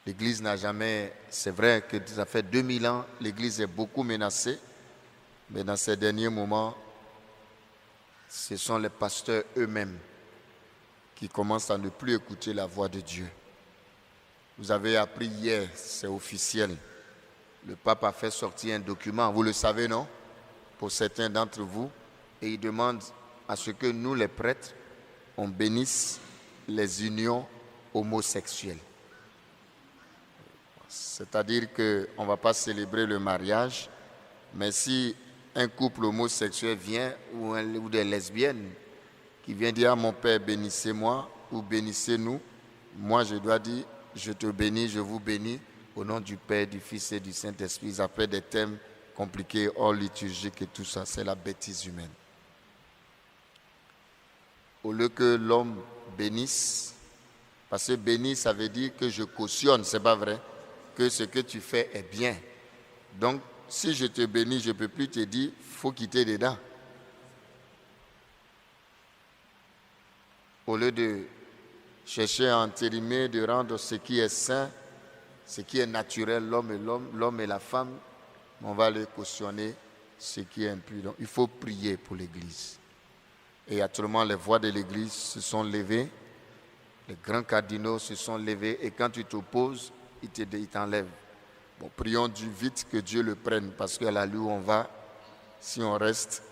L'Église n'a jamais... C'est vrai que ça fait 2000 ans, l'Église est beaucoup menacée. Mais dans ces derniers moments, ce sont les pasteurs eux-mêmes qui commencent à ne plus écouter la voix de Dieu. Vous avez appris hier, c'est officiel. Le pape a fait sortir un document, vous le savez, non? Pour certains d'entre vous. Et il demande à ce que nous, les prêtres, on bénisse les unions homosexuelles. C'est-à-dire qu'on ne va pas célébrer le mariage, mais si un couple homosexuel vient, ou des lesbiennes, qui vient dire à mon père, bénissez-moi, ou bénissez-nous, moi je dois dire, je te bénis, je vous bénis, au nom du Père, du Fils et du Saint-Esprit. Ils appellent des thèmes compliqués, hors liturgiques et tout ça, c'est la bêtise humaine. Au lieu que l'homme bénisse, parce que bénir, ça veut dire que je cautionne, c'est pas vrai, que ce que tu fais est bien. Donc, si je te bénis, je ne peux plus te dire, il faut quitter dedans. Au lieu de chercher à entérimer, de rendre ce qui est sain, ce qui est naturel, l'homme et la femme, on va les cautionner ce qui est impur. Donc, il faut prier pour l'Église. Et actuellement, les voix de l'Église se sont levées, les grands cardinaux se sont levés, et quand tu t'opposes, ils t'enlèvent. Bon, prions vite que Dieu le prenne, parce qu'à la où on va, si on reste,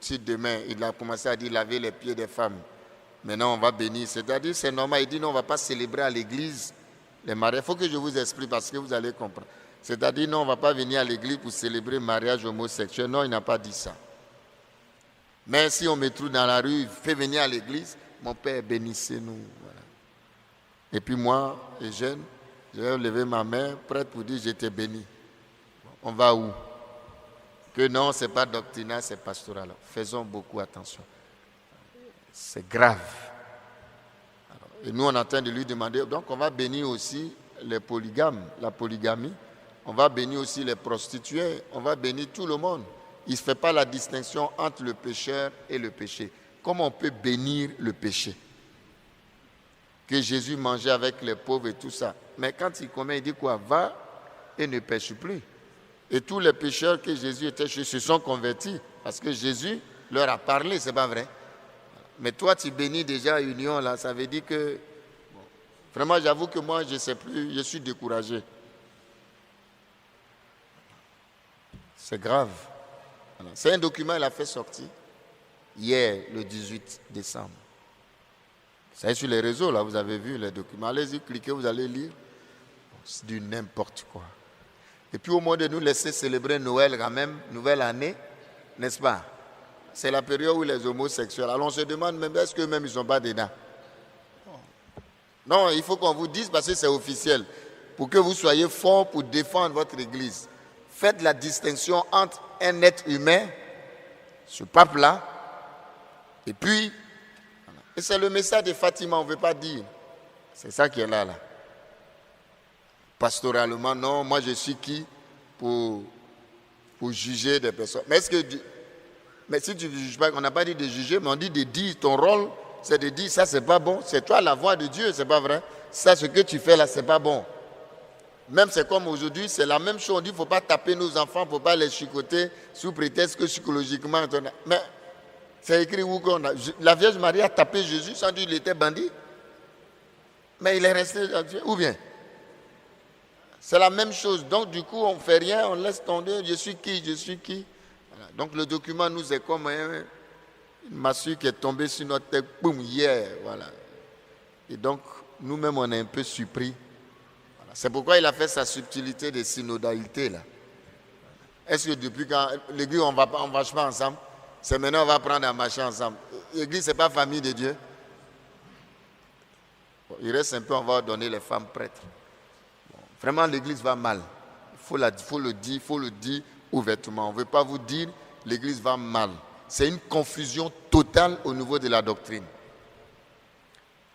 si demain, il a commencé à dire laver les pieds des femmes, maintenant on va bénir, c'est-à-dire c'est normal, il dit non, on ne va pas célébrer à l'église les mariages. Il faut que je vous explique parce que vous allez comprendre. C'est-à-dire non, on ne va pas venir à l'église pour célébrer le mariage homosexuel. Non, il n'a pas dit ça. Mais si on me trouve dans la rue, fait venir à l'église, mon père, bénissez-nous. Voilà. Et puis moi, Eugène, je vais lever ma main, prête pour dire je t'ai béni. On va où? Que non, ce n'est pas doctrinal, c'est pastoral. Alors, faisons beaucoup attention. C'est grave. Alors, et nous, on est en train de lui demander, donc on va bénir aussi les polygames, la polygamie. On va bénir aussi les prostituées. On va bénir tout le monde. Il ne se fait pas la distinction entre le pécheur et le péché. Comment on peut bénir le péché? Que Jésus mangeait avec les pauvres et tout ça. Mais quand il commet, il dit quoi? Va et ne pêche plus. Et tous les pécheurs que Jésus était chez se sont convertis. Parce que Jésus leur a parlé, c'est pas vrai. Mais toi, tu bénis déjà union, là, ça veut dire que... Bon, vraiment, j'avoue que moi, je ne sais plus, je suis découragé. C'est grave. Voilà. C'est un document, il a fait sortir hier, le 18 décembre. Ça est sur les réseaux, là, vous avez vu les documents. Allez-y, cliquez, vous allez lire. C'est du n'importe quoi. Et puis au moins de nous laisser célébrer Noël quand même, nouvelle année, n'est-ce pas? C'est la période où les homosexuels... Alors on se demande même, est-ce qu'eux-mêmes ils ne sont pas dedans? Non, il faut qu'on vous dise parce que c'est officiel. Pour que vous soyez forts pour défendre votre église. Faites la distinction entre un être humain, ce pape-là, et puis... Et c'est le message de Fatima, on ne veut pas dire. C'est ça qui est là. Pastoralement, non, moi je suis qui pour juger des personnes. Mais si tu ne juges pas, on n'a pas dit de juger, mais on dit de dire, ton rôle, c'est de dire, ça c'est pas bon, c'est toi la voix de Dieu, c'est pas vrai. Ça, ce que tu fais là, c'est pas bon. Même c'est comme aujourd'hui, c'est la même chose, on dit, il ne faut pas taper nos enfants, il ne faut pas les chicoter sous prétexte que psychologiquement, mais c'est écrit où la Vierge Marie a tapé Jésus sans dire qu'il était bandit. Mais il est resté, ou bien? C'est la même chose. Donc, du coup, on ne fait rien, on laisse tomber. Je suis qui? Voilà. Donc, le document nous est comme une massue qui est tombée sur notre tête, boum, hier. Voilà. Et donc, nous-mêmes, on est un peu surpris. Voilà. C'est pourquoi il a fait sa subtilité de synodalité, là. Est-ce que depuis quand l'église, on ne marche pas ensemble? C'est maintenant on va prendre un marcher ensemble. L'église, ce n'est pas famille de Dieu. Bon, il reste un peu, on va donner les femmes prêtres. Bon, vraiment, l'église va mal. Il faut le dire ouvertement. On ne veut pas vous dire l'église va mal. C'est une confusion totale au niveau de la doctrine.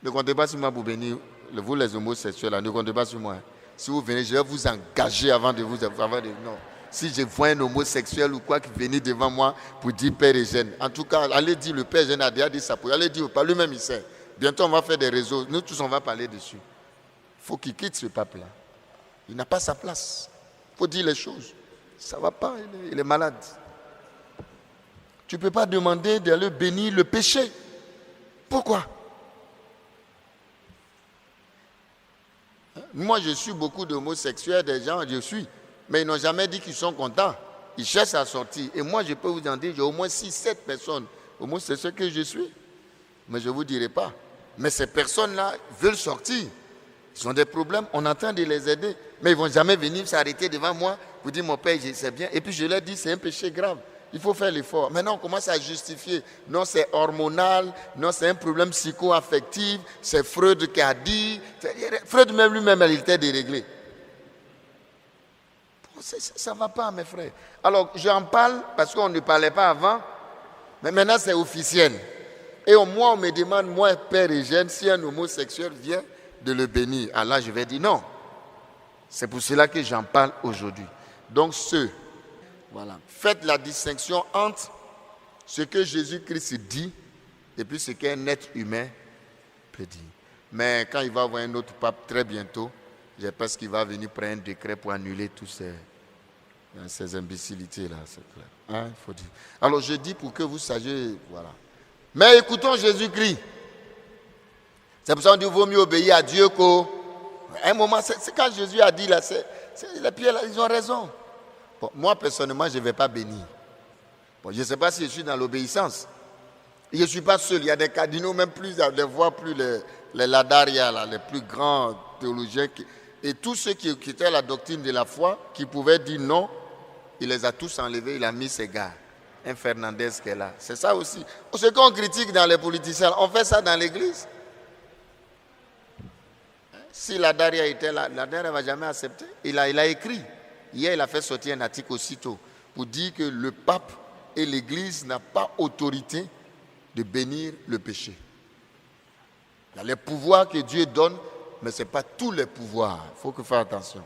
Ne comptez pas sur moi pour bénir, vous les homosexuels, là, ne comptez pas sur moi. Si vous venez, je vais vous engager avant de vous... non. Si je vois un homosexuel ou quoi qui venait devant moi pour dire Père Eugène, en tout cas, allez dire le Père Eugène a déjà dit ça. Allez dire, pas lui-même il sait. Bientôt on va faire des réseaux. Nous tous on va parler dessus. Il faut qu'il quitte ce pape-là. Il n'a pas sa place. Il faut dire les choses. Ça ne va pas, il est malade. Tu ne peux pas demander d'aller bénir le péché. Pourquoi? Moi, je suis beaucoup d'homosexuels, des gens, je suis. Mais ils n'ont jamais dit qu'ils sont contents. Ils cherchent à sortir. Et moi, je peux vous en dire, j'ai au moins 6-7 personnes homosexuelles que je suis. Mais je ne vous dirai pas. Mais ces personnes-là veulent sortir. Ils ont des problèmes, on est en train de les aider. Mais ils ne vont jamais venir s'arrêter devant moi pour dire, mon père, c'est bien. Et puis je leur dis, c'est un péché grave. Il faut faire l'effort. Maintenant, on commence à justifier. Non, c'est hormonal. Non, c'est un problème psycho-affectif. C'est Freud qui a dit. Freud même lui-même, il était déréglé. Ça ne va pas, mes frères. Alors, j'en parle parce qu'on ne parlait pas avant. Mais maintenant, c'est officiel. Et moi, on me demande, moi, père Eugène, si un homosexuel vient de le bénir. Alors, je vais dire non. C'est pour cela que j'en parle aujourd'hui. Donc, voilà. Faites la distinction entre ce que Jésus-Christ dit et puis ce qu'un être humain peut dire. Mais quand il va avoir un autre pape très bientôt, j'ai peur qu'il va venir prendre un décret pour annuler tous ces imbécilités-là, c'est clair. Hein, il faut dire. Alors je dis pour que vous sachiez, voilà. Mais écoutons Jésus-Christ. C'est pour ça qu'on dit qu'il vaut mieux obéir à Dieu qu'au... À un moment, c'est quand Jésus a dit là, les pierres là, ils ont raison. Bon, moi, personnellement, je ne vais pas bénir. Bon, je ne sais pas si je suis dans l'obéissance. Je ne suis pas seul. Il y a des cardinaux, même plus, des voix plus les Ladaria, là, les plus grands théologiens. Et tous ceux qui étaient la doctrine de la foi, qui pouvaient dire non, il les a tous enlevés, il a mis ses gars. Un Fernandez qui est là. C'est ça aussi. Ce qu'on critique dans les politiciens, on fait ça dans l'église. Si Ladaria était là, Ladaria ne va jamais accepter. Il a écrit. Hier, il a fait sortir un article aussitôt pour dire que le pape et l'église n'ont pas autorité de bénir le péché. Il y a les pouvoirs que Dieu donne, mais ce n'est pas tous les pouvoirs. Il faut que faire attention.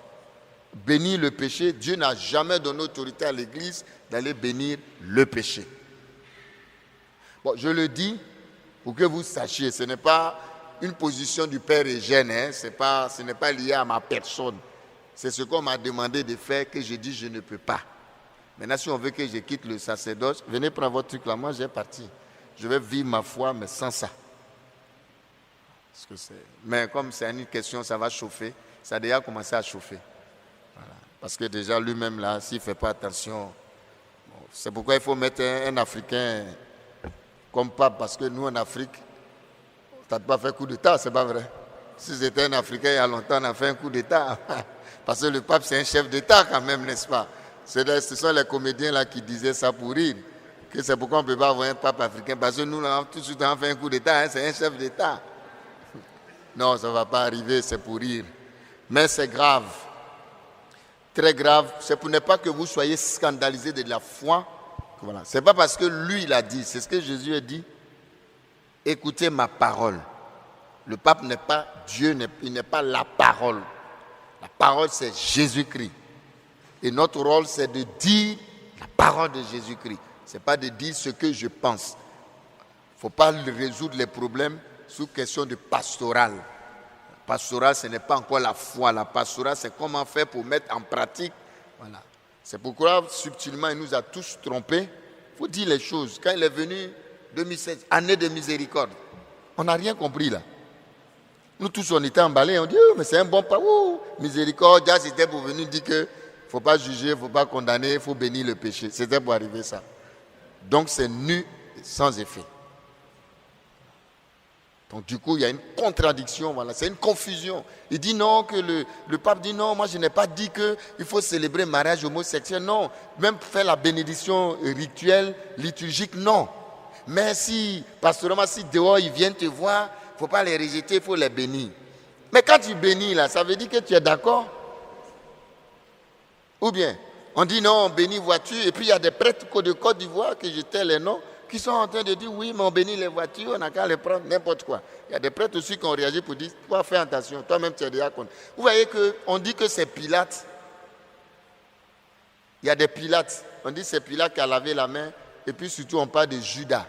Bénir le péché, Dieu n'a jamais donné autorité à l'église d'aller bénir le péché. Bon, je le dis pour que vous sachiez, ce n'est pas une position du Père Eugène, hein, ce n'est pas lié à ma personne. C'est ce qu'on m'a demandé de faire que je dis je ne peux pas. Maintenant, si on veut que je quitte le sacerdoce, venez prendre votre truc là, moi j'ai parti. Je vais vivre ma foi, mais sans ça. Mais comme c'est une question, ça va chauffer. Ça a déjà commencé à chauffer. Voilà. Parce que déjà lui-même là, s'il ne fait pas attention, bon, c'est pourquoi il faut mettre un Africain comme pape, parce que nous en Afrique, tu n'as pas fait coup d'État, c'est pas vrai. Si c'était un Africain il y a longtemps, on a fait un coup d'État. Parce que le pape, c'est un chef d'État quand même, n'est-ce pas? Ce sont les comédiens là qui disaient ça pour rire. Que c'est pourquoi on ne peut pas avoir un pape africain. Parce que nous, là, tout de suite, on a fait un coup d'État, hein, c'est un chef d'État. Non, ça ne va pas arriver, c'est pour rire. Mais c'est grave. Très grave. C'est pour ne pas que vous soyez scandalisés de la foi. Voilà. Ce n'est pas parce que lui, il a dit. C'est ce que Jésus a dit. Écoutez ma parole. Le pape n'est pas Dieu, il n'est pas la parole. La parole, c'est Jésus-Christ. Et notre rôle, c'est de dire la parole de Jésus-Christ. Ce n'est pas de dire ce que je pense. Il ne faut pas résoudre les problèmes sous question de pastoral. Pastoral, ce n'est pas encore la foi. La pastoral, c'est comment faire pour mettre en pratique. Voilà. C'est pourquoi, subtilement, il nous a tous trompés. Il faut dire les choses. Quand il est venu, 2016, année de miséricorde, on n'a rien compris là. Nous tous, on était emballés, on dit, oh, mais c'est un bon pas. Miséricorde, c'était pour venir dire que il ne faut pas juger, il ne faut pas condamner, il faut bénir le péché. C'était pour arriver ça. Donc c'est nu, sans effet. Donc du coup, il y a une contradiction, voilà, c'est une confusion. Il dit non, que le pape dit non, moi je n'ai pas dit qu'il faut célébrer le mariage homosexuel, non. Même faire la bénédiction rituelle, liturgique, non. Mais si, pastoralement, si dehors ils viennent te voir, il ne faut pas les rejeter, il faut les bénir. Mais quand tu bénis là, ça veut dire que tu es d'accord? Ou bien, on dit non, on bénit voiture, et puis il y a des prêtres de Côte d'Ivoire, que je tais les noms, qui sont en train de dire oui, mais on bénit les voitures, on n'a qu'à les prendre, n'importe quoi. Il y a des prêtres aussi qui ont réagi pour dire, toi fais attention, toi-même tu es déjà contre. Vous voyez qu'on dit que c'est Pilate. Il y a des Pilates. On dit que c'est Pilate qui a lavé la main, et puis surtout on parle de Judas,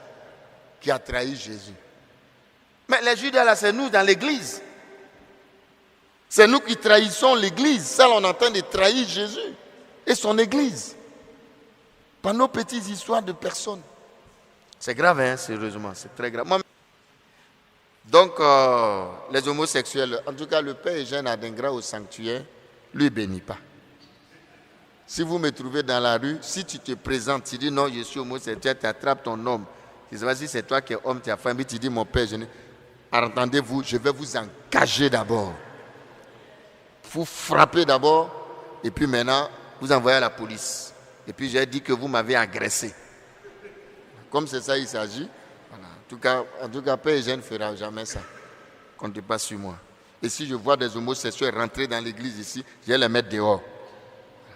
qui a trahi Jésus. Mais les Judas là, c'est nous dans l'église. C'est nous qui trahissons l'Église. Ça, on est en train de trahir Jésus et son Église. Par nos petites histoires de personnes. C'est grave, hein, sérieusement, c'est très grave. Donc, les homosexuels, en tout cas, le père Eugène Adingra au sanctuaire, lui, bénit pas. Si vous me trouvez dans la rue, si tu te présentes, tu dis non, je suis homosexuel, tu attrapes ton homme. Tu sais pas si c'est toi qui es homme, tu as femme, tu dis mon père, entendez-vous, je vais vous engager d'abord. Vous frappez d'abord, et puis maintenant, vous envoyez à la police. Et puis j'ai dit que vous m'avez agressé. Comme c'est ça il s'agit, voilà. En tout cas, Père Eugène ne fera jamais ça. Comptez pas sur moi. Et si je vois des homosexuels rentrer dans l'église ici, je vais les mettre dehors.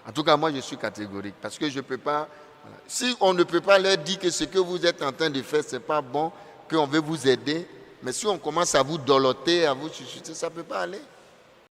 En tout cas, moi je suis catégorique. Parce que je ne peux pas. Voilà. Si on ne peut pas leur dire que ce que vous êtes en train de faire, ce n'est pas bon, qu'on veut vous aider. Mais si on commence à vous doloter, à vous chuchoter, ça ne peut pas aller.